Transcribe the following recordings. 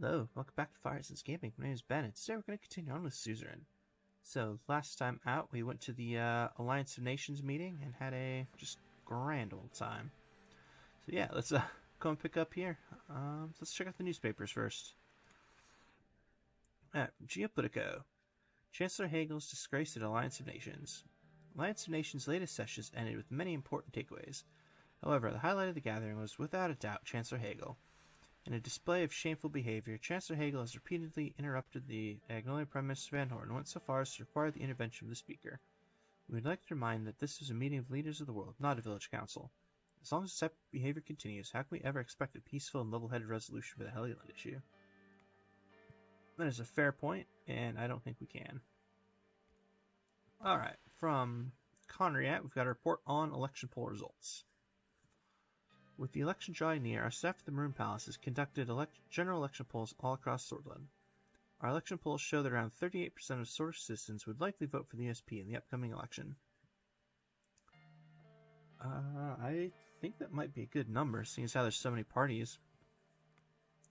Hello, welcome back to Firesense Gaming. My name is Ben, and today we're going to continue on with Suzerain. So, last time out, we went to the Alliance of Nations meeting and had a just grand old time. So yeah, let's go and pick up here. Let's check out the newspapers first. Geopolitico. Chancellor Hagel's disgrace at Alliance of Nations. Alliance of Nations' latest sessions ended with many important takeaways. However, the highlight of the gathering was without a doubt Chancellor Hagel. In a display of shameful behavior, Chancellor Hagel has repeatedly interrupted the Agnolia Prime Minister Van Horn and went so far as to require the intervention of the Speaker. We would like to remind that this was a meeting of leaders of the world, not a village council. As long as this type of behavior continues, how can we ever expect a peaceful and level-headed resolution for the Helluland issue? That is a fair point, and I don't think we can. Alright, from Conriat, we've got a report on election poll results. With the election drawing near, our staff at the Maroon Palace has conducted general election polls all across Swordland. Our election polls show that around 38% of Sword citizens would likely vote for the USP in the upcoming election. I think that might be a good number, seeing as how there's so many parties.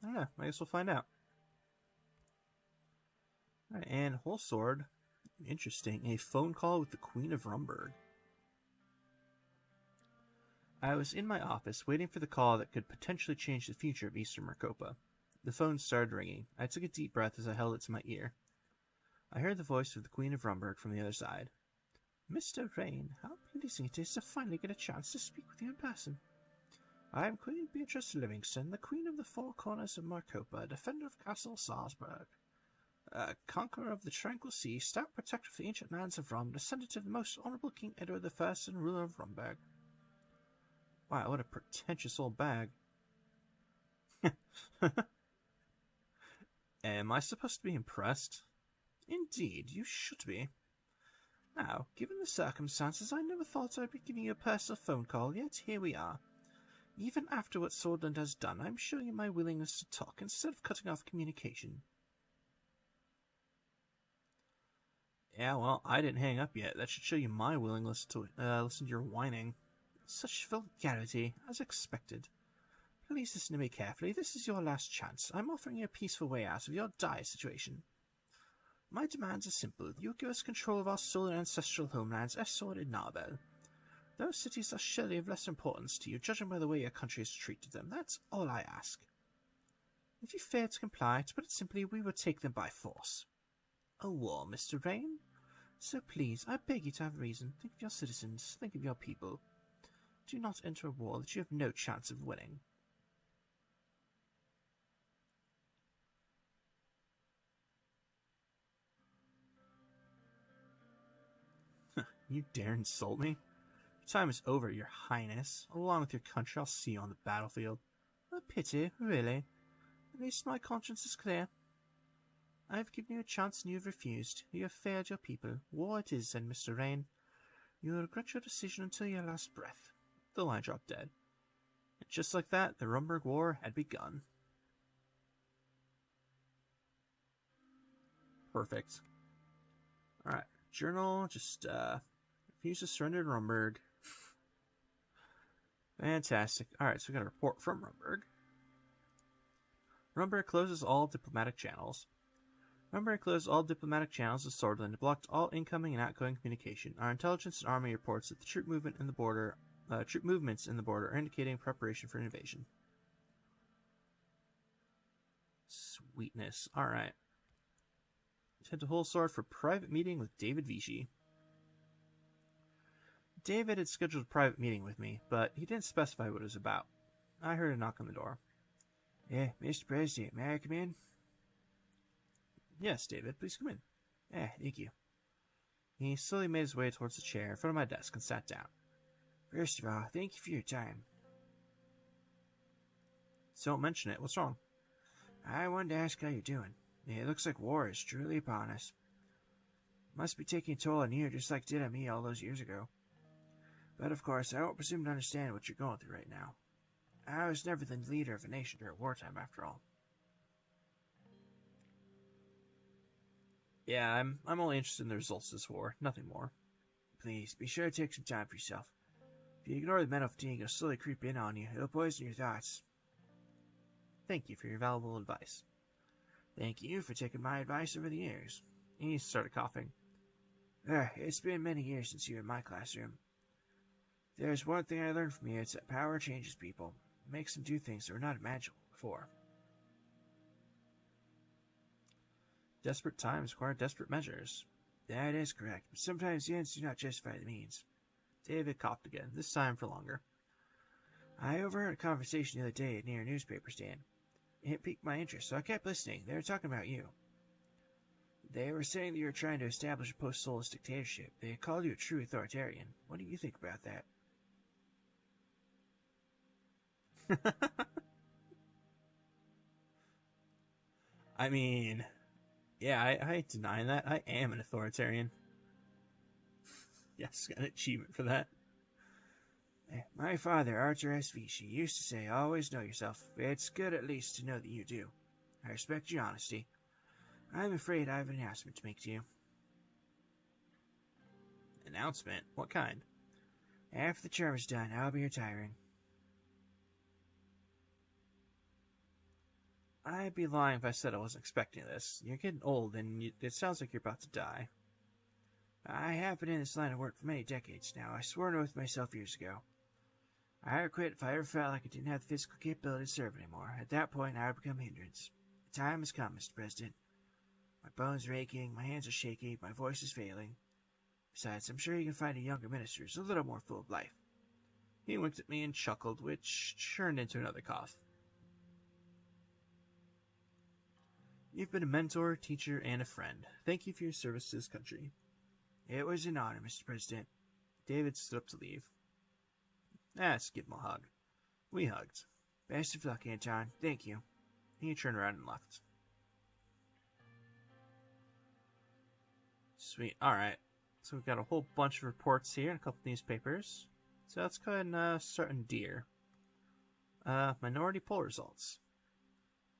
I don't know, I guess we'll find out. Alright, and Whole Sword, interesting, a phone call with the Queen of Rumberg. I was in my office, waiting for the call that could potentially change the future of Eastern Marcopa. The phone started ringing. I took a deep breath as I held it to my ear. I heard the voice of the Queen of Rumberg from the other side. Mr. Rain, how pleasing it is to finally get a chance to speak with you in person. I am Queen Beatrice Livingston, the Queen of the Four Corners of Marcopa, defender of Castle Salzburg, conqueror of the Tranquil Sea, stout protector of the ancient lands of Rum, descendant of the most honorable King Edward I and ruler of Rumberg. Wow, what a pretentious old bag. Am I supposed to be impressed? Indeed, you should be. Now, given the circumstances, I never thought I'd be giving you a personal phone call, yet here we are. Even after what Swordland has done, I'm showing you my willingness to talk instead of cutting off communication. Yeah, well, I didn't hang up yet. That should show you my willingness to listen to your whining. Such vulgarity, as expected. Please listen to me carefully. This is your last chance. I'm offering you a peaceful way out of your dire situation. My demands are simple. You give us control of our stolen ancestral homelands, Essord and Narbel. Those cities are surely of less importance to you, judging by the way your country has treated them. That's all I ask. If you fail to comply, to put it simply, we will take them by force. A war, Mr. Rain? So please, I beg you to have reason. Think of your citizens. Think of your people. Do not enter a war that you have no chance of winning. You dare insult me? Your time is over, your highness. Along with your country, I'll see you on the battlefield. A pity, really. At least my conscience is clear. I have given you a chance and you have refused. You have failed your people. War it is, then, Mr. Rain. You will regret your decision until your last breath. The line dropped dead. And just like that, the Rumberg War had begun. Perfect. Alright, journal, just, refuse to surrender to Rumberg. Fantastic. Alright, so we got a report from Rumberg. Rumberg closes all diplomatic channels. Rumberg closed all diplomatic channels of Swordland and blocked all incoming and outgoing communication. Our intelligence and army reports that the troop movements in the border are indicating preparation for an invasion. Sweetness. Alright. Let's head to Whole Sword for private meeting with David Vichy. David had scheduled a private meeting with me, but he didn't specify what it was about. I heard a knock on the door. Mr. President, may I come in? Yes, David, please come in. Thank you. He slowly made his way towards the chair in front of my desk and sat down. First of all, thank you for your time. So don't mention it. What's wrong? I wanted to ask how you're doing. It looks like war is truly upon us. Must be taking a toll on you just like it did on me all those years ago. But of course, I won't presume to understand what you're going through right now. I was never the leader of a nation during wartime, after all. Yeah, I'm only interested in the results of this war, nothing more. Please, be sure to take some time for yourself. If you ignore the mental fatigue, it'll slowly creep in on you. It'll poison your thoughts. Thank you for your valuable advice. Thank you for taking my advice over the years. He started coughing. It's been many years since you were in my classroom. There's one thing I learned from you, it's that power changes people. It makes them do things that were not imaginable before. Desperate times require desperate measures. That is correct, but sometimes the ends do not justify the means. David coughed again, this time for longer. I overheard a conversation the other day near a newspaper stand. It piqued my interest, so I kept listening. They were talking about you. They were saying that you were trying to establish a post-Solus dictatorship. They called you a true authoritarian. What do you think about that? I mean, yeah, I ain't denying that. I am an authoritarian. Yes, got an achievement for that. My father, Arthur S. Vichy, used to say, always know yourself. It's good at least to know that you do. I respect your honesty. I'm afraid I have an announcement to make to you. Announcement? What kind? After the term is done, I'll be retiring. I'd be lying if I said I wasn't expecting this. You're getting old, and it sounds like you're about to die. I have been in this line of work for many decades now. I swore an oath myself years ago. I would quit if I ever felt like I didn't have the physical capability to serve anymore. At that point, I would become a hindrance. The time has come, Mr. President. My bones are aching, my hands are shaky, my voice is failing. Besides, I'm sure you can find a younger minister who's a little more full of life. He winked at me and chuckled, which turned into another cough. You've been a mentor, teacher, and a friend. Thank you for your service to this country. It was an honor, Mr. President. David stood up to leave. Let's give him a hug. We hugged. Best of luck, Anton. Thank you. He turned around and left. Sweet. Alright. So we've got a whole bunch of reports here and a couple of newspapers. So let's go ahead and start in Deer. Minority poll results.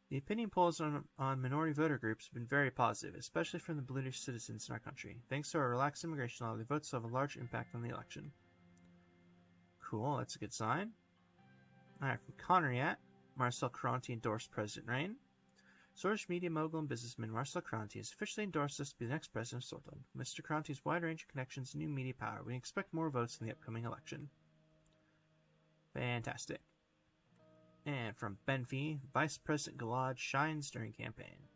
The opinion polls on minority voter groups have been very positive, especially from the British citizens in our country. Thanks to our relaxed immigration law, the votes will have a large impact on the election. Cool, that's a good sign. Alright, from Conriat, Marcel Caronti endorsed President Rain. Swordfish media mogul and businessman Marcel Caronti has officially endorsed us to be the next president of Swordland. Mr. Caronti's wide range of connections and new media power, we expect more votes in the upcoming election. Fantastic. And from Benfey, Vice President Gilad shines during campaign.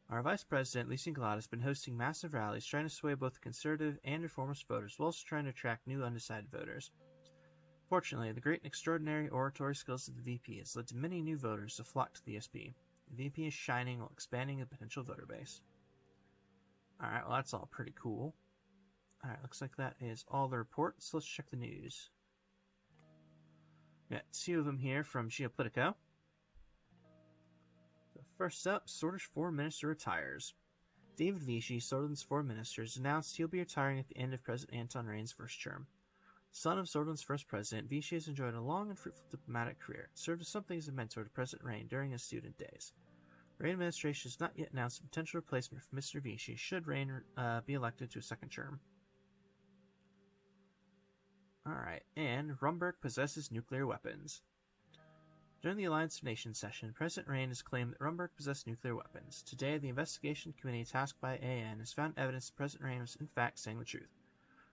Our Vice President, Lucien Gilad, has been hosting massive rallies trying to sway both conservative and reformist voters, while also trying to attract new undecided voters. Fortunately, the great and extraordinary oratory skills of the VP has led to many new voters to flock to the SP. The VP is shining while expanding the potential voter base. Alright, well that's all pretty cool. Alright, looks like that is all the reports. Let's check the news. Got two of them here from Geopolitico. So first up, Swordfish Foreign Minister retires. David Vichy, Swordland's foreign minister, has announced he'll be retiring at the end of President Anton Rain's first term. Son of Swordland's first president, Vichy has enjoyed a long and fruitful diplomatic career, served as something as a mentor to President Rain during his student days. Rain administration has not yet announced a potential replacement for Mr. Vichy should Rain be elected to a second term. Alright, and Rumberg possesses nuclear weapons. During the Alliance of Nations session, President Rain has claimed that Rumberg possessed nuclear weapons. Today, the investigation committee tasked by AN has found evidence that President Rain was in fact saying the truth.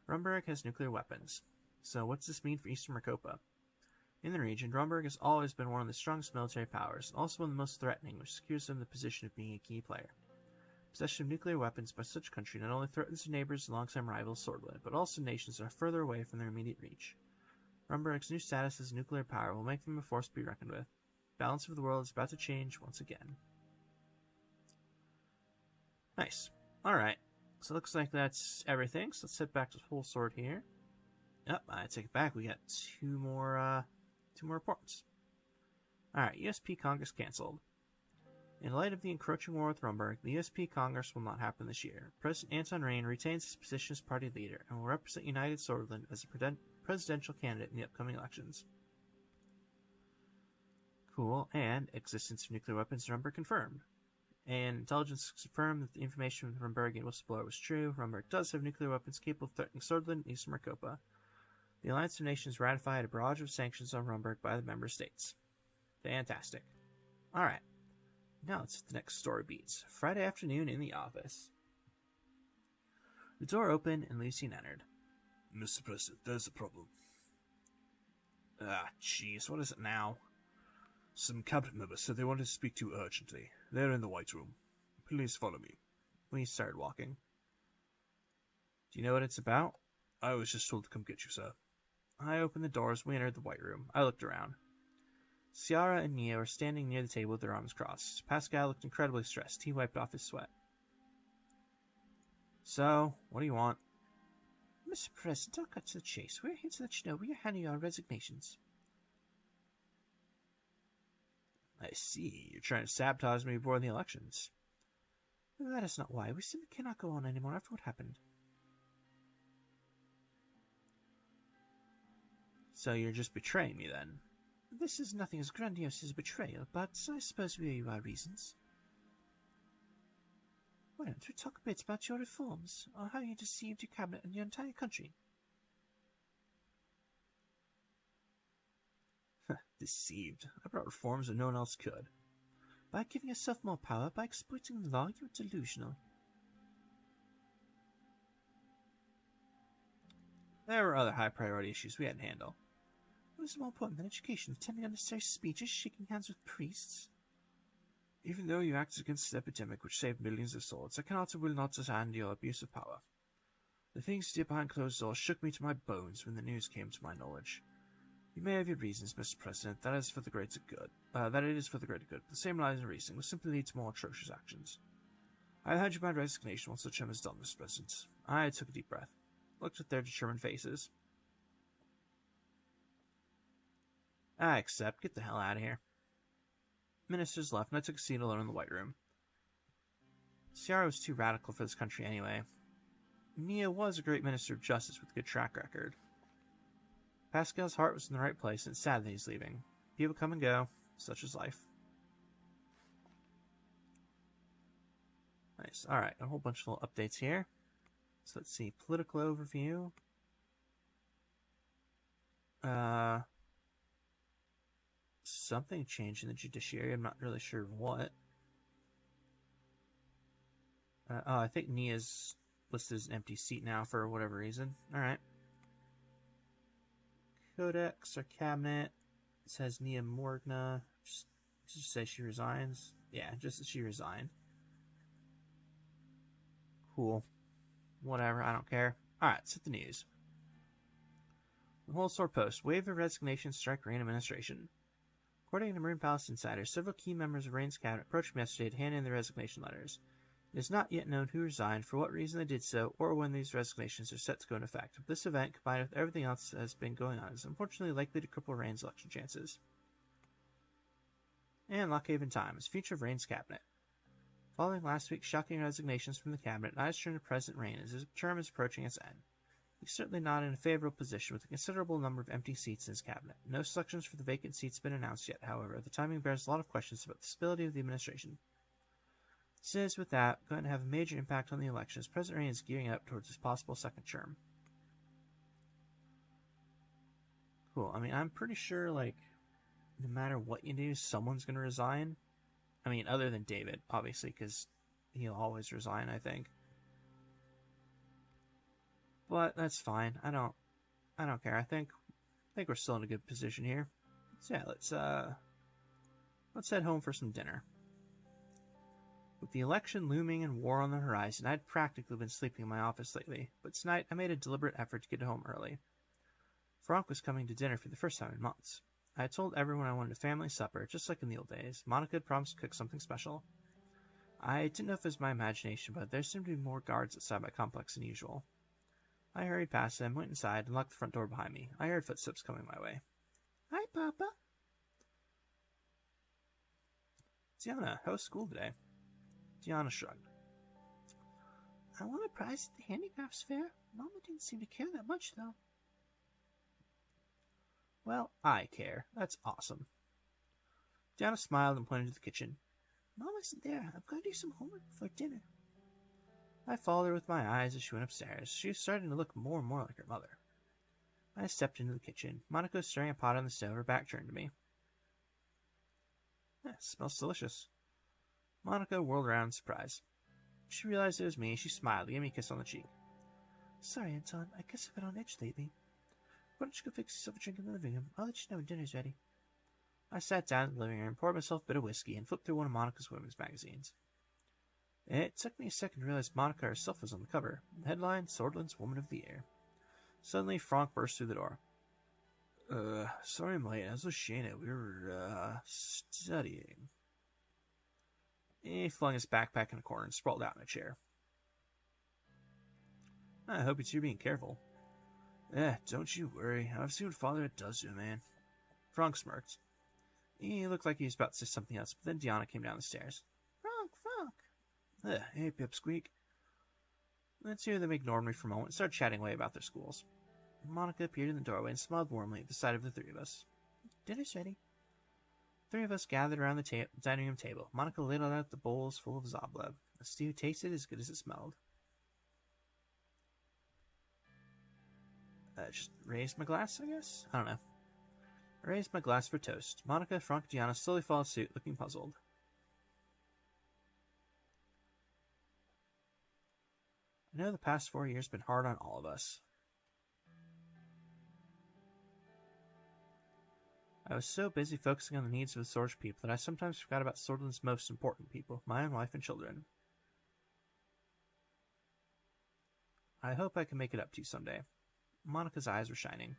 Rumberg has nuclear weapons. So what does this mean for Eastern Marcopa? In the region, Rumberg has always been one of the strongest military powers, also one of the most threatening, which secures them the position of being a key player. Possession of nuclear weapons by such a country not only threatens their neighbors and longtime rivals Swordland, but also nations that are further away from their immediate reach. Rumberg's new status as nuclear power will make them a force to be reckoned with. The balance of the world is about to change once again. Nice. Alright. So it looks like that's everything. So let's head back to Whole Sword here. Yep, I take it back. We got two more reports. Alright, USP Congress cancelled. In light of the encroaching war with Rumberg, the USP Congress will not happen this year. President Anton Rain retains his position as party leader and will represent United Swordland as a presidential candidate in the upcoming elections. Cool, and existence of nuclear weapons in Rumberg confirmed. And intelligence confirmed that the information from the Rumbergian whistleblower was true. Rumberg does have nuclear weapons capable of threatening Swordland and Eastern Marcopa. The Alliance of Nations ratified a barrage of sanctions on Rumberg by the member states. Fantastic. Alright. Now let's hit the next story beats. Friday afternoon in the office. The door opened and Lucien entered. Mr. President, there's a problem. Ah, jeez, what is it now? Some cabinet members said they wanted to speak to you urgently. They're in the White Room. Please follow me. We started walking. Do you know what it's about? I was just told to come get you, sir. I opened the doors. We entered the White Room. I looked around. Ciara and Nia were standing near the table with their arms crossed. Pascal looked incredibly stressed. He wiped off his sweat. So, what do you want? Mr. President, I'll cut to the chase. We're here to let you know we are handing you our resignations. I see. You're trying to sabotage me before the elections. That is not why. We simply cannot go on anymore after what happened. So you're just betraying me, then? This is nothing as grandiose as betrayal, but I suppose we owe you our reasons. Why don't we talk a bit about your reforms, or how you deceived your cabinet and your entire country? Deceived? I brought reforms when no one else could. By giving yourself more power, by exploiting the law, you were delusional. There were other high-priority issues we had to handle. What is more important than education, attending unnecessary speeches, shaking hands with priests? Even though you acted against the epidemic which saved millions of souls, I cannot and will not stand your abuse of power. The things you did behind closed doors shook me to my bones when the news came to my knowledge. You may have your reasons, Mr. President, that it is for the greater good, but the same lies in reasoning will simply lead to more atrocious actions. I have had you my resignation once the term is done, Mr. President. I took a deep breath, looked at their determined faces. I accept. Get the hell out of here. Ministers left, and I took a seat alone in the White Room. Ciara was too radical for this country anyway. Nia was a great minister of justice with a good track record. Pascal's heart was in the right place, and it's sad that he's leaving. People come and go. Such is life. Nice. Alright, a whole bunch of little updates here. So let's see. Political overview. Something changed in the judiciary. I'm not really sure what. I think Nia's listed as an empty seat now for whatever reason. Alright. Codex or cabinet. It says Nia Morgna. Just say she resigns. Yeah, just that she resigned. Cool. Whatever, I don't care. Alright, let's hit the news. The whole store post. Wave of resignation, strike Reign administration. According to Marine Palace Insider, several key members of Reign's cabinet approached me yesterday to hand in their resignation letters. It is not yet known who resigned, for what reason they did so, or when these resignations are set to go into effect. But this event, combined with everything else that has been going on, is unfortunately likely to cripple Reign's election chances. And Lockhaven Times, future of Reign's cabinet. Following last week's shocking resignations from the cabinet, eyes turn to President Reign as his term is approaching its end. He's certainly not in a favorable position with a considerable number of empty seats in his cabinet. No selections for the vacant seats have been announced yet, however. The timing bears a lot of questions about the stability of the administration. This is, with that, going to have a major impact on the election as President Reign is gearing up towards his possible second term. Cool. I mean, I'm pretty sure, like, no matter what you do, someone's going to resign. I mean, other than David, obviously, because he'll always resign, I think. But that's fine. I don't care. I think we're still in a good position here. So yeah, let's head home for some dinner. With the election looming and war on the horizon, I'd practically been sleeping in my office lately, but tonight I made a deliberate effort to get home early. Franck was coming to dinner for the first time in months. I had told everyone I wanted a family supper, just like in the old days. Monica had promised to cook something special. I didn't know if it was my imagination, but there seemed to be more guards outside my complex than usual. I hurried past them, went inside, and locked the front door behind me. I heard footsteps coming my way. Hi, Papa. Tiana, how was school today? Tiana shrugged. I won a prize at the handicrafts fair. Mama didn't seem to care that much, though. Well, I care. That's awesome. Tiana smiled and pointed to the kitchen. Mom isn't there. I've got to do some homework before dinner. I followed her with my eyes as she went upstairs. She was starting to look more and more like her mother. I stepped into the kitchen. Monica was stirring a pot on the stove, her back turned to me. Smells delicious. Monica whirled around in surprise. She realized it was me. She smiled, gave me a kiss on the cheek. Sorry, Anton. I guess I've been on edge lately. Why don't you go fix yourself a drink in the living room? I'll let you know when dinner's ready. I sat down in the living room, poured myself a bit of whiskey, and flipped through one of Monica's women's magazines. It took me a second to realize Monica herself was on the cover. The headline, Swordland's Woman of the Year. Suddenly, Franck burst through the door. Sorry I'm late. I was with Shayna. We were, studying. He flung his backpack in a corner and sprawled out in a chair. I hope you're being careful. Don't you worry. I've seen what Father does to a man. Franck smirked. He looked like he was about to say something else, but then Deanna came down the stairs. Franck! Hey, Pipsqueak. The two of them ignored me for a moment and started chatting away about their schools. Monica appeared in the doorway and smiled warmly at the sight of the three of us. Dinner's ready. Three of us gathered around the dining room table. Monica ladled out the bowls full of Zoblev. The stew tasted as good as it smelled. Just raised my glass, I guess? I don't know. I raised my glass for toast. Monica, Franck, and Deanna slowly followed suit, looking puzzled. I know the past 4 years have been hard on all of us. I was so busy focusing on the needs of the Sword's people that I sometimes forgot about Swordland's most important people, my own wife and children. I hope I can make it up to you someday. Monica's eyes were shining.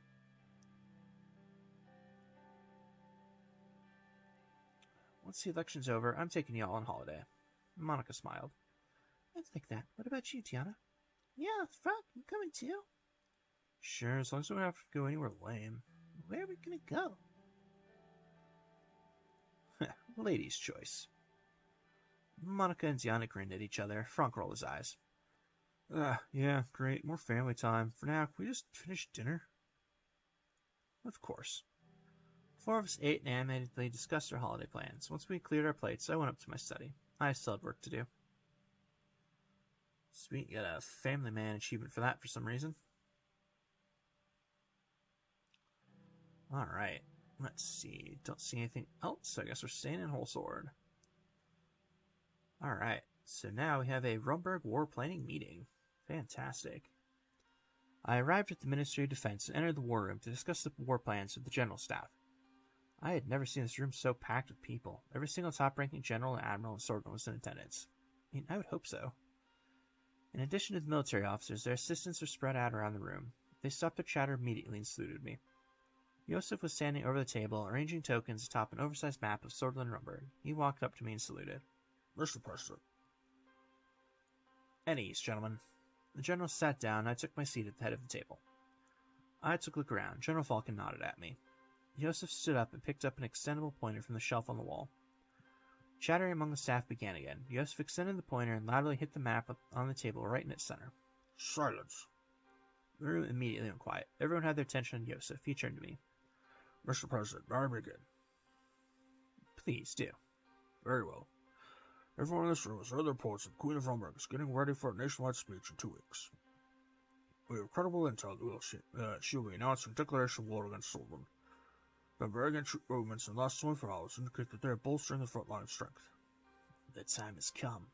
Once the election's over, I'm taking you all on holiday. Monica smiled. I'd like that. What about you, Tiana? Yeah, Frank, I'm coming too. Sure, as long as we don't have to go anywhere lame. Where are we gonna go? Lady's choice. Monica and Tiana grinned at each other. Frank rolled his eyes. Yeah, great. More family time. For now, can we just finish dinner? Of course. Four of us ate and animatedly discussed our holiday plans. Once we cleared our plates, I went up to my study. I still had work to do. Sweet, got a Family Man achievement for that for some reason. Alright, let's see. Don't see anything else, so I guess we're staying in Whole Sword. Alright, so now we have a Rumberg war planning meeting. Fantastic. I arrived at the Ministry of Defense and entered the war room to discuss the war plans with the general staff. I had never seen this room so packed with people. Every single top-ranking general and admiral and swordman was in attendance. I mean, I would hope so. In addition to the military officers, their assistants were spread out around the room. They stopped their chatter immediately and saluted me. Yosef was standing over the table, arranging tokens atop an oversized map of Swordland Rumberg. He walked up to me and saluted. Mr. President. At ease, gentlemen. The general sat down, and I took my seat at the head of the table. I took a look around. General Falcon nodded at me. Yosef stood up and picked up an extendable pointer from the shelf on the wall. Chattering among the staff began again. Yosef extended the pointer and loudly hit the map on the table right in its center. Silence. The room immediately went quiet. Everyone had their attention on Yosef. He turned to me. Mr. President, may I begin? Please do. Very well. Everyone in this room has heard the reports that the Queen of Rumberg is getting ready for a nationwide speech in 2 weeks. We have credible intel that she will be announcing a declaration of war against Swordland. The Bavarian troop movements in the last 24 hours indicate that they are bolstering the front line strength. The time has come.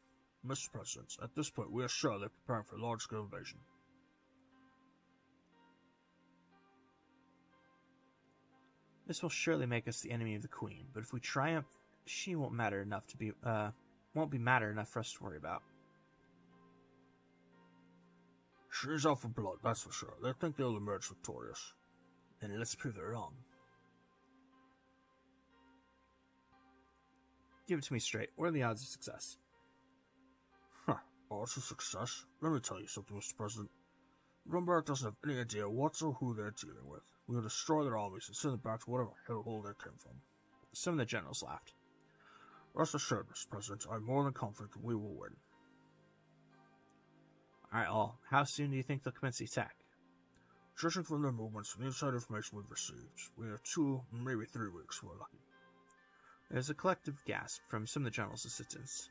Mr. President, at this point we are sure they are preparing for a large-scale invasion. This will surely make us the enemy of the Queen, but if we triumph, she won't be matter enough for us to worry about. She's out for blood, that's for sure. They think they'll emerge victorious. Then let's prove it wrong. Give it to me straight. What are the odds of success? Odds of success? Let me tell you something, Mr. President. Rumberg doesn't have any idea what or who they're dealing with. We will destroy their armies and send them back to whatever hellhole they came from. Some of the generals laughed. Rest assured, Mr. President, I'm more than confident that we will win. Alright, all. How soon do you think they'll commence the attack? Judging from their movements and the inside information we've received, we have 2, maybe 3 weeks if we're lucky. There's a collective gasp from some of the general's assistants.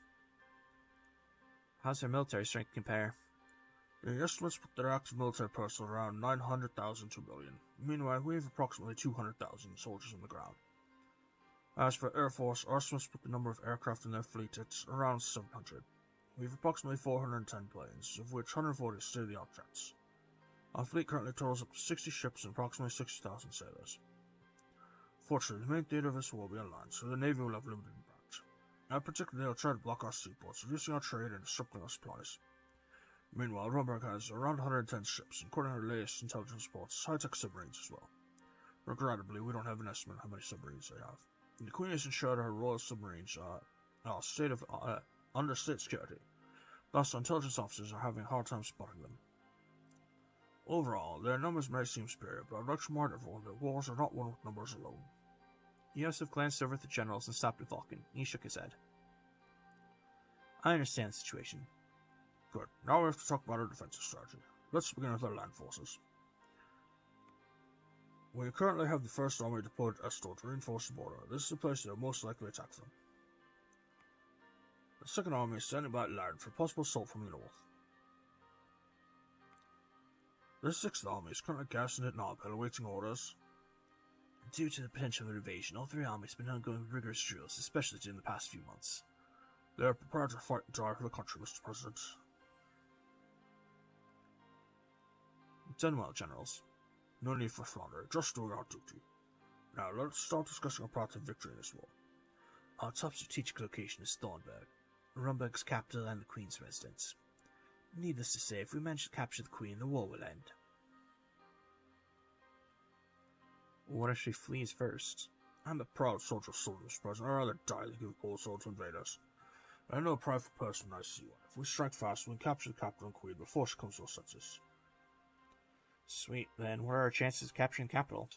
How's their military strength compare? The estimates put their active military personnel around 900,000 to 1 million. Meanwhile, we have approximately 200,000 soldiers on the ground. As for Air Force, our Smiths put the number of aircraft in their fleet at around 700. We have approximately 410 planes, of which 140 are state-of-the-art jets. Our fleet currently totals up to 60 ships and approximately 60,000 sailors. Fortunately, the main theater of this war will be on land, so the Navy will have limited impact. In particular, they will try to block our seaports, reducing our trade and disrupting our supplies. Meanwhile, Rumberg has around 110 ships, including our latest intelligence reports, high-tech submarines as well. Regrettably, we don't have an estimate of how many submarines they have. And the Queen has ensured her royal submarines are under state security. Thus, intelligence officers are having a hard time spotting them. Overall, their numbers may seem superior, but I'd like to remind everyone that wars are not won with numbers alone. Yosef glanced over at the generals and stopped at Vulcan. He shook his head. I understand the situation. Good. Now we have to talk about our defensive strategy. Let's begin with our land forces. We currently have the First Army deployed at Estor to reinforce the border. This is the place they are most likely to attack from. The Second Army is standing by land for possible assault from the north. The Sixth Army is currently garrisoned at Narbel, awaiting orders. Due to the potential of invasion, all three armies have been undergoing rigorous drills, especially during the past few months. They are prepared to fight and die for the country, Mr. President. Done well, generals. No need for flattery, just doing our duty. Now let's start discussing our path to victory in this war. Our top strategic location is Thornburg, Rumberg's capital and the Queen's residence. Needless to say, if we manage to capture the Queen, the war will end. What if she flees first? I'm a proud soldier of Soldier, Mr. President. I'd rather die than give all sword to invaders. I know a prideful person when I see one. If we strike fast, we can capture the capital and Queen before she comes to our senses. Sweet, then what are our chances of capturing the capital?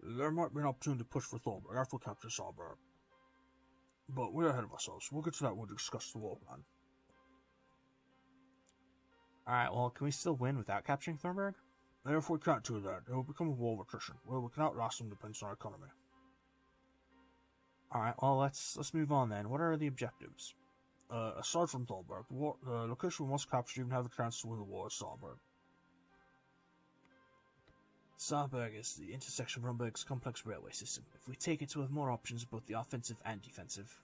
There might be an opportunity to push for Thornburg after we capture Sauber. But we're ahead of ourselves. We'll get to that when we discuss the war plan. Alright, well, can we still win without capturing Thornburg? And if we can't do that, it will become a war of attrition, where we can outlast them depends on our economy. Alright, well, let's move on then. What are the objectives? Aside from Thornburg, the location we must capture to even have a chance to win the war is Sauber. Saarburg is the intersection of Rumberg's complex railway system. If we take it, we'll have more options, both the offensive and defensive.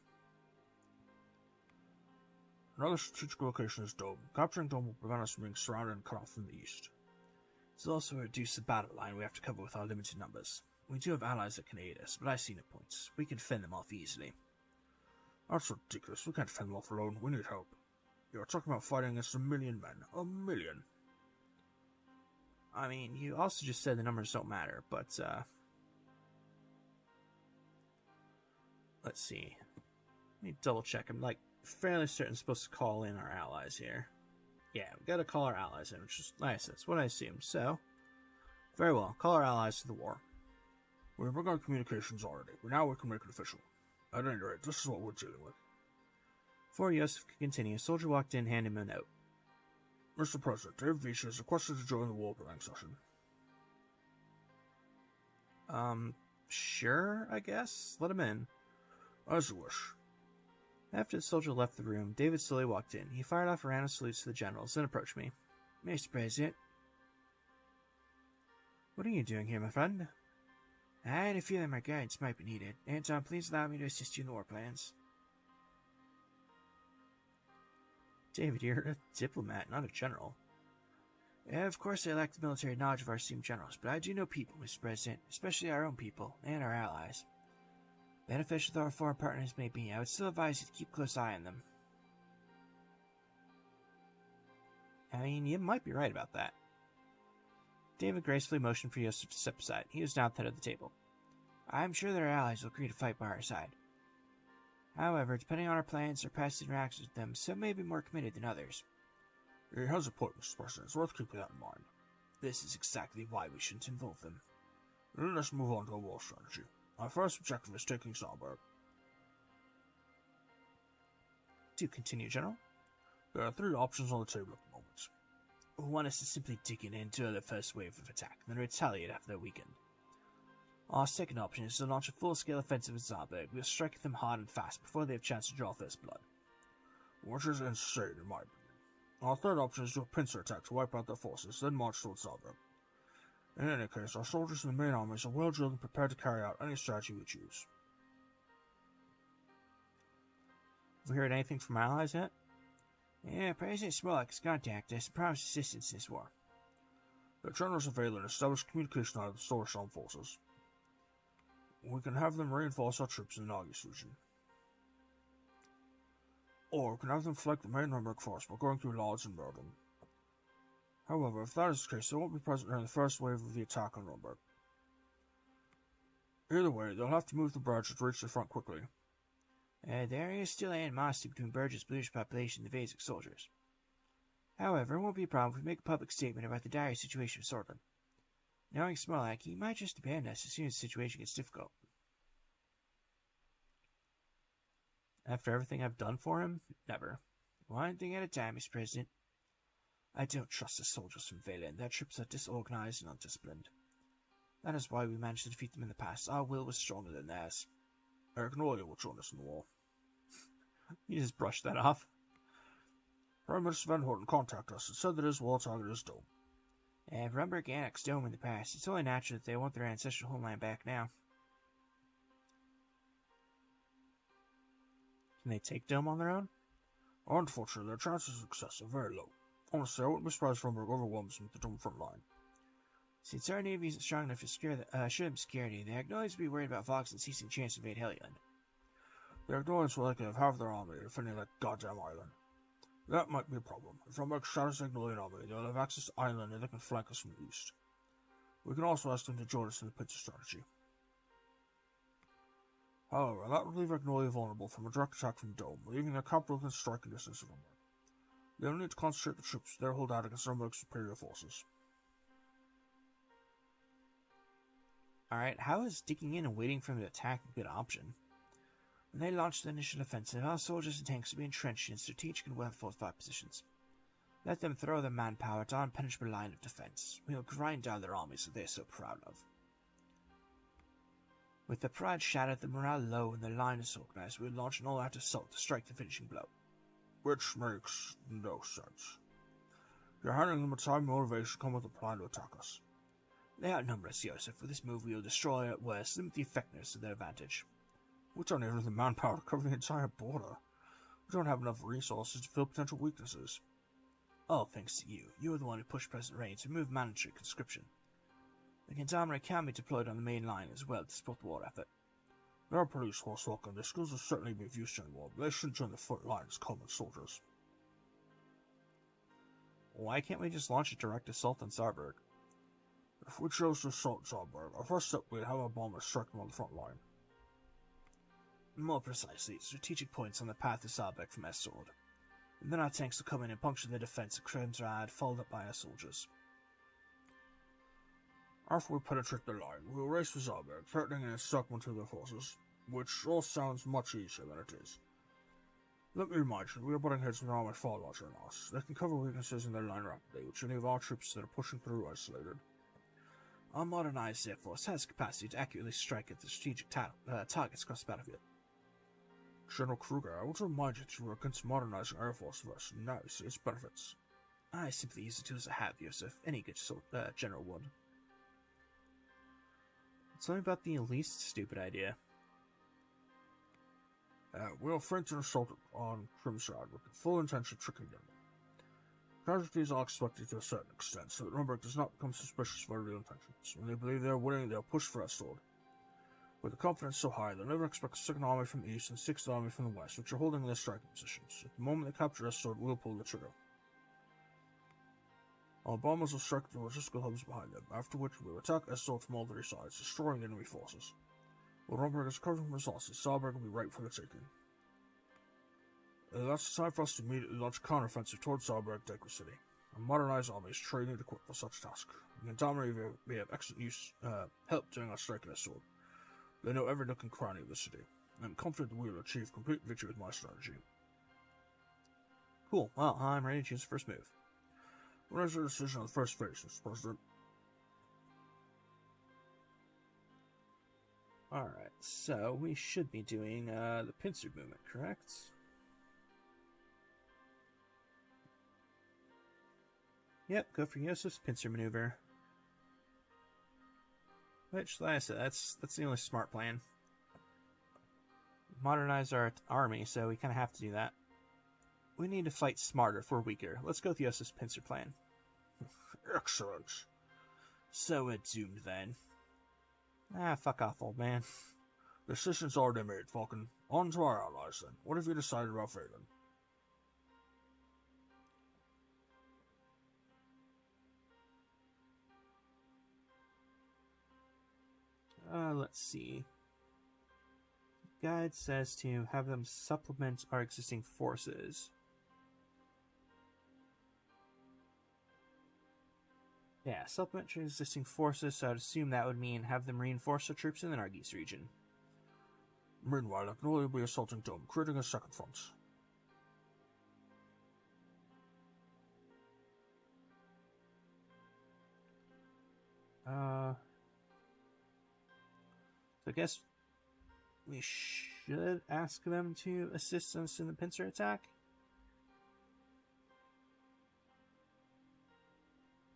Another strategic location is Dome. Capturing Dome will prevent us from being surrounded and cut off from the east. This will also reduce the battle line we have to cover with our limited numbers. We do have allies that can aid us, but I see no points. We can fend them off easily. That's ridiculous. We can't fend them off alone. We need help. You're talking about fighting against 1 million men. 1 million. I mean, you also just said the numbers don't matter, but, let's see. Let me double check. I'm, fairly certain I'm supposed to call in our allies here. Yeah, we gotta call our allies in, which is nice. That's what I assumed. So, very well. Call our allies to the war. We've begun communications already, but now we can make it official. At any rate, this is what we're dealing with. Before Yosef could continue, a soldier walked in, handing him a note. Mr. President, Dave Vish has requested to join the war planning session. Sure, I guess? Let him in. As you wish. After the soldier left the room, David slowly walked in. He fired off a round of salutes to the generals, then approached me. Mr. President. What are you doing here, my friend? I had a feeling my guidance might be needed. Anton, please allow me to assist you in the war plans. David, you're a diplomat, not a general. Of course I lack the military knowledge of our esteemed generals, but I do know people, Mr. President, especially our own people, and our allies. Beneficial though our foreign partners may be, I would still advise you to keep a close eye on them. I mean, you might be right about that. David gracefully motioned for Yosef to step aside. He was now at the head of the table. I'm sure that our allies will agree to fight by our side. However, depending on our plans or past interactions with them, some may be more committed than others. He has a point, Mr. President. It's worth keeping that in mind. This is exactly why we shouldn't involve them. Then let's move on to our war strategy. Our first objective is taking Sauber. Do continue, General. There are 3 options on the table at the moment. One is to simply dig in into the first wave of attack, then retaliate after they're weakened. Our second option is to launch a full-scale offensive at Saarburg. We'll strike them hard and fast before they have a chance to draw first blood. Which is insane, in my opinion. Our third option is to do a pincer attack to wipe out their forces, then march towards Saarburg. In any case, our soldiers in the main armies are well drilled and prepared to carry out any strategy we choose. Have we heard anything from our allies yet? Yeah, President Smollett has contacted us and promised assistance in this war. The generals of Valen established communication out of the Suzerain forces. We can have them reinforce our troops in the Northeast region. Or we can have them flank the main Rumberg force by going through Lords and murder them. However, if that is the case, they won't be present during the first wave of the attack on Rumberg. Either way, they'll have to move the bridge to reach the front quickly. There is still animosity between Burge's British population and the Vasic soldiers. However, it won't be a problem if we make a public statement about the dire situation of Sortland. Knowing Smolak, he might just abandon us as soon as the situation gets difficult. After everything I've done for him? Never. One thing at a time, Mr. President. I don't trust the soldiers from Valen. Their troops are disorganized and undisciplined. That is why we managed to defeat them in the past. Our will was stronger than theirs. Agnolia will join us in the war. You just brushed that off. Prime Minister Van Horten contacted us and said that his war target is Dome. If Rumberg annexed Dome in the past, it's only natural that they want their ancestral homeland back now. Can they take Dome on their own? Unfortunately, their chances of success are very low. Honestly, I wouldn't be surprised if Rumberg overwhelms them with the Dome front line. Since our navy isn't strong enough to show them security, the Agnolians will be worried about Vox and ceasing chance to invade Hellion. The Agnolians will likely have half their army defending that goddamn island. That might be a problem. If Rumberg shatters the Agnolian army, they'll have access to island and they can flank us from the east. We can also ask them to join us in the pincer strategy. However, that would leave Agnolia vulnerable from a direct attack from Dome, leaving their capital within striking distance of Rumberg. They'll need to concentrate the troops there hold out against Rumberg's superior forces. Alright, how is digging in and waiting for them to attack a good option? When they launch the initial offensive, our soldiers and tanks will be entrenched in strategic and well-fortified positions. Let them throw their manpower to our impenetrable line of defense. We will grind down their armies that they are so proud of. With their pride shattered, the morale low, and their line disorganized, we will launch an all-out assault to strike the finishing blow. Which makes no sense. You're handing them a time motivation to come with a plan to attack us. They outnumber us, Joseph. With this move, we will destroy, at worst, limit the effectiveness of their advantage. We don't even have the manpower to cover the entire border. We don't have enough resources to fill potential weaknesses. All thanks to you. You are the one who pushed President Rain to remove mandatory conscription. The Gendarmerie can be deployed on the main line as well to support the war effort. There are police force welcome. Their skills will certainly be of use in war, but they shouldn't join the front line as common soldiers. Why can't we just launch a direct assault on Sarberg? If we chose to assault Rumberg, our first step would have our bombers strike them on the front line. More precisely, strategic points on the path to Sarberg from S-Sword. And then our tanks will come in and puncture the defense of Kremsrad, followed up by our soldiers. After we penetrate the line, we will race for Sarberg, threatening an encirclement to their forces, which all sounds much easier than it is. Let me remind you, we are butting heads with an army far larger than us. They can cover weaknesses in their line rapidly, which will leave our troops that are pushing through isolated. Our modernized air force has capacity to accurately strike at the strategic targets across the battlefield. General Kruger, I want to remind you that you were against modernizing Air Force first, and now you see its benefits. I simply use the tools I have, Yosef. Any good general would. Tell me about the least stupid idea. We'll feint an assault on Kremsrad with the full intention of tricking them. Casualties are expected to a certain extent, so that Rumberg does not become suspicious of our real intentions. When they believe they are winning, they'll push for our sword. With a confidence so high, they'll never expect a second army from the east and 6th army from the west, which are holding their striking positions. At the moment they capture our sword, we'll pull the trigger. Our bombers will strike the logistical hubs behind them, after which we will attack S-Sword from all three sides, destroying enemy forces. When Rumberg is covered from resources, Sarberg will be ripe for the taking. That's the time for us to immediately launch a counteroffensive towards Sarberg Degra City. A modernized army is trained and equipped for such a task. The Gendarmerie may have excellent help during our strike at S-Sword. They know every nook and cranny of the city. I'm confident that we will achieve complete victory with my strategy. Cool. Well, I'm ready to choose the first move. What is your decision on the first phase, Mr. President? Alright, so we should be doing the pincer movement, correct? Yep, go for Yosef's pincer maneuver. Which, like I said, that's the only smart plan. modernize our army, so we kind of have to do that. We need to fight smarter if we're weaker. Let's go with Yosef's pincer plan. Excellent. So we're doomed then. Fuck off, old man. Decision's already made, Falcon. On to our allies then. What have you decided about Phelan? Let's see. Guide says to have them supplement our existing forces. Yeah, supplement your existing forces, so I'd assume that would mean have them reinforce their troops in the Nargis region. Meanwhile, Agnoli will be assaulting Dome, creating a second front. So I guess we should ask them to assist us in the pincer attack.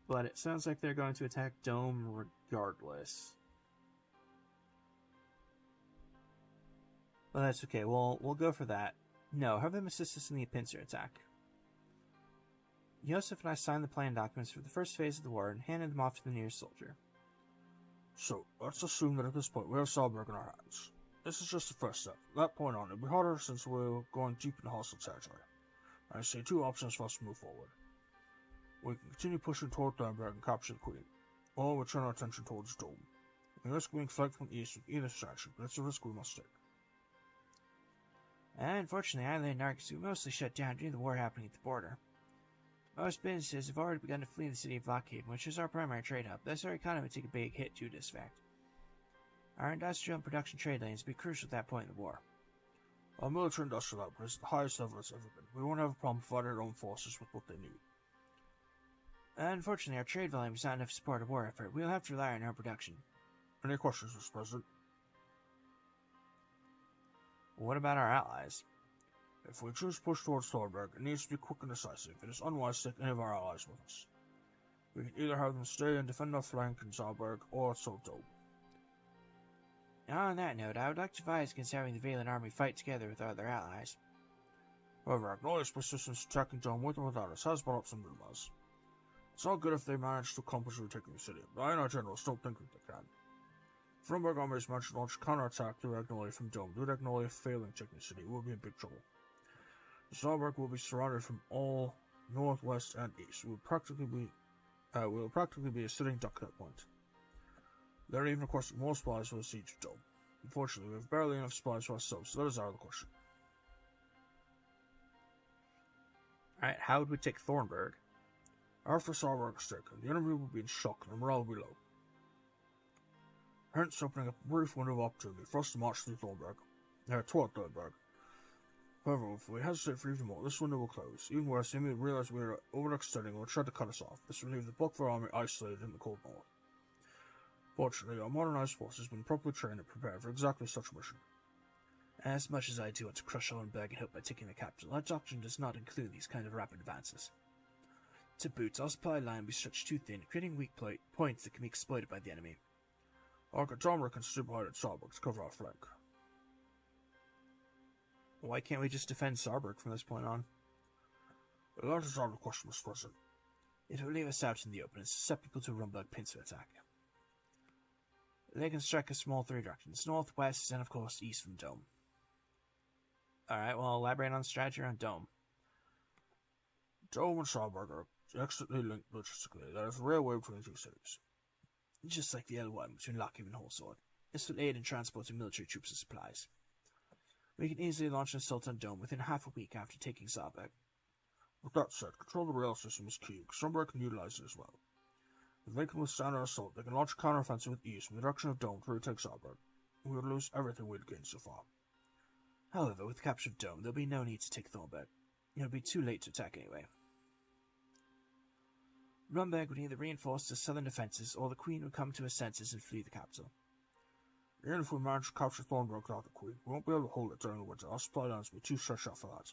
But it sounds like they're going to attack Dome regardless. Well, that's okay. We'll go for that. No, have them assist us in the pincer attack. Yosef and I signed the plan documents for the first phase of the war and handed them off to the nearest soldier. So, let's assume that at this point we have Salberg in our hands. This is just the first step. From that point on, it'll be harder since we're going deep into hostile territory. I see two options for us to move forward. We can continue pushing toward Rumberg and capture the Queen, or we turn our attention towards Dome. We risk being flanked from the east with either strategy, but it's a risk we must take. Unfortunately, Island Nargis were mostly shut down during the war happening at the border. Most businesses have already begun to flee the city of Lockhaven, which is our primary trade hub. Thus, our economy would take a big hit due to this fact. Our industrial and production trade lanes would be crucial at that point in the war. Our military industrial output is the highest level it's ever been. We won't have a problem providing our own forces with what they need. Unfortunately, our trade volume is not enough to support a war effort. We'll have to rely on our production. Any questions, Mr. President? What about our allies? If we choose to push towards Torberg, it needs to be quick and decisive. It is unwise to take any of our allies with us. We can either have them stay and defend our flank in Salberg, or assault Dome. On that note, I would like to advise against having the Valen army fight together with our other allies. However, Agnoli's persistence attacking Dome with or without us has brought up some rumors. It's not good if they manage to accomplish retaking the city, but I and our generals don't think that they can. If Rumberg armies manage to launch a counterattack to Agnoli from Dome, due to Agnoli failing taking the city, we'll be in big trouble. Salberg will be surrounded from all north, west, and east. We'll practically be a sitting duck at that point. They're even requesting more supplies for the siege of Dome. Unfortunately, we have barely enough supplies for ourselves, so that is out of the question. Alright, how would we take Thornburg? After Salberg is taken, the enemy will be in shock and morale will be low. Hence, opening up a brief window of opportunity for us to march through toward Thornburg. However, if we hesitate for even more, this window will close. Even worse, the enemy will realize we are overextending and will try to cut us off. This will leave the bulk of our army isolated in the cold north. Fortunately, our modernized force has been properly trained and prepared for exactly such a mission. As much as I do want to crush Rumberg and hope by taking the capital, our doctrine does not include these kind of rapid advances. To boot, our supply line will be stretched too thin, creating weak points that can be exploited by the enemy. Our Gatomra can stay behind at Salberg to cover our flank. Why can't we just defend Sarberg from this point on? That is out of the question, Mr. President. It will leave us out in the open and susceptible to a Rumberg pincer attack. They can strike us from all three directions, north, west, and of course east from Dome. Alright, well, elaborate on the strategy around Dome. Dome and Salberg are excellently linked logistically. There is a railway between the two cities. Just like the L1 between Lockhaven and Horseward. This will aid in transporting military troops and supplies. We can easily launch an assault on Dome within half a week after taking Salberg. With that said, control of the rail system is key, because Rumberg can utilize it as well. If they can withstand our assault, they can launch a counteroffensive with ease from the direction of Dome to retake Salberg. We would lose everything we'd gained so far. However, with the capture of Dome, there'll be no need to take Thornburg. It'll be too late to attack anyway. Rumberg would either reinforce the southern defences, or the Queen would come to her senses and flee the capital. Even if we manage to capture Thornburg without the Queen, we won't be able to hold it during the winter. Our supply lines will be too stretched out for that.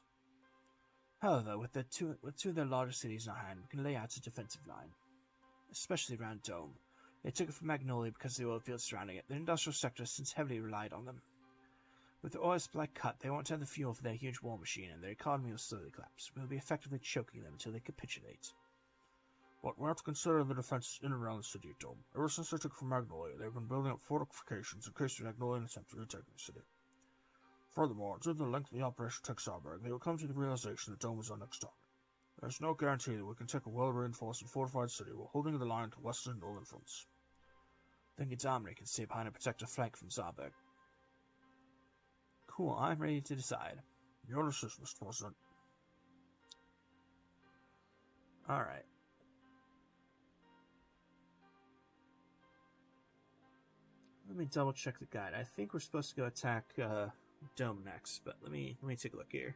However, with two of their largest cities in our hand, we can lay out a defensive line. Especially around Dome. They took it from Magnolia because of the oil fields surrounding it. The industrial sector has since heavily relied on them. With the oil supply cut, they won't have the fuel for their huge war machine, and their economy will slowly collapse. We'll be effectively choking them until they capitulate. But we have to consider the defenses in and around the city of Dome. Ever since they took from Magnolia, they've been building up fortifications in case the Magnolian attempt to retake the city. Furthermore, due to the length of the operation to take Rumberg, they will come to the realization that Dome is our next target. There is no guarantee that we can take a well-reinforced and fortified city while holding the line to western and northern fronts. Then Gidamri can stay behind and protect a flank from Rumberg. Cool, I'm ready to decide. Your decision, Mr. President. Alright. Let me double check the guide. I think we're supposed to go attack Dome next, but let me take a look here.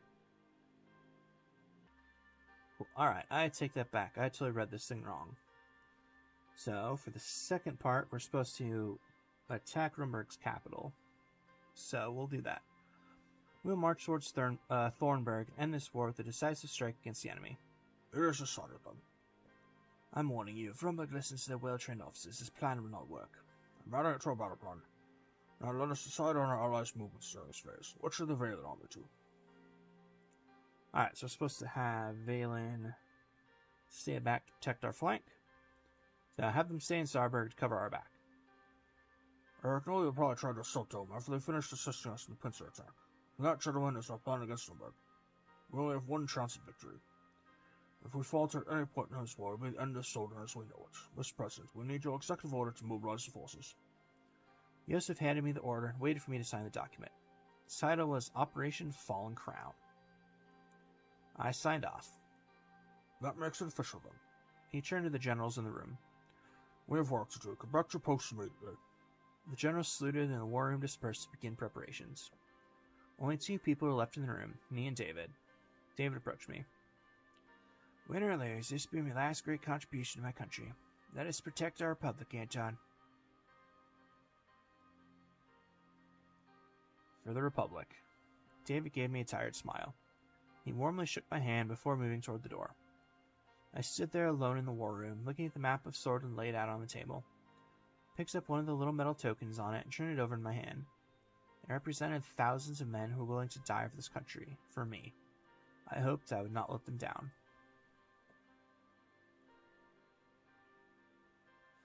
Cool. Alright, I take that back. I totally read this thing wrong. So, for the second part, we're supposed to attack Rumberg's capital. So, we'll do that. We'll march towards Thornburg and end this war with a decisive strike against the enemy. It is decided then. I'm warning you, if Rumberg listens to their well-trained officers, this plan will not work. I'm adding it to our battle plan. Now let us decide on our allies' movements during this phase. What should the Valen army do? Alright, so we're supposed to have Valen stay back to protect our flank. So have them stay in Starburg to cover our back. Magnolia will probably try to assault Dome after they finish assisting us in the pincer attack. And that, gentlemen, is our plan against Rumberg. We only have one chance at victory. If we falter at any point in this war, we'll end this soldier as we know it. Mr. President, we need your executive order to mobilize the forces. Yosef handed me the order and waited for me to sign the document. Its title was Operation Fallen Crown. I signed off. That makes it official then. He turned to the generals in the room. We have work to do. Come back to your posts immediately. The generals saluted and the war room dispersed to begin preparations. Only 2 people were left in the room, me and David. David approached me. Winter or lose, this will be my last great contribution to my country. Let us protect our republic, Anton. For the republic. David gave me a tired smile. He warmly shook my hand before moving toward the door. I stood there alone in the war room, looking at the map of Swordland laid out on the table. Picked up one of the little metal tokens on it and turned it over in my hand. It represented thousands of men who were willing to die for this country, for me. I hoped I would not let them down.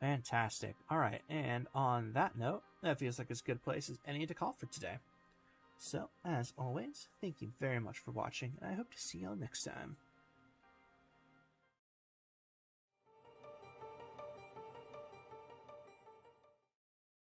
Fantastic. Alright, and on that note, that feels like as good a place as any to call for today. So, as always, thank you very much for watching, and I hope to see you all next time.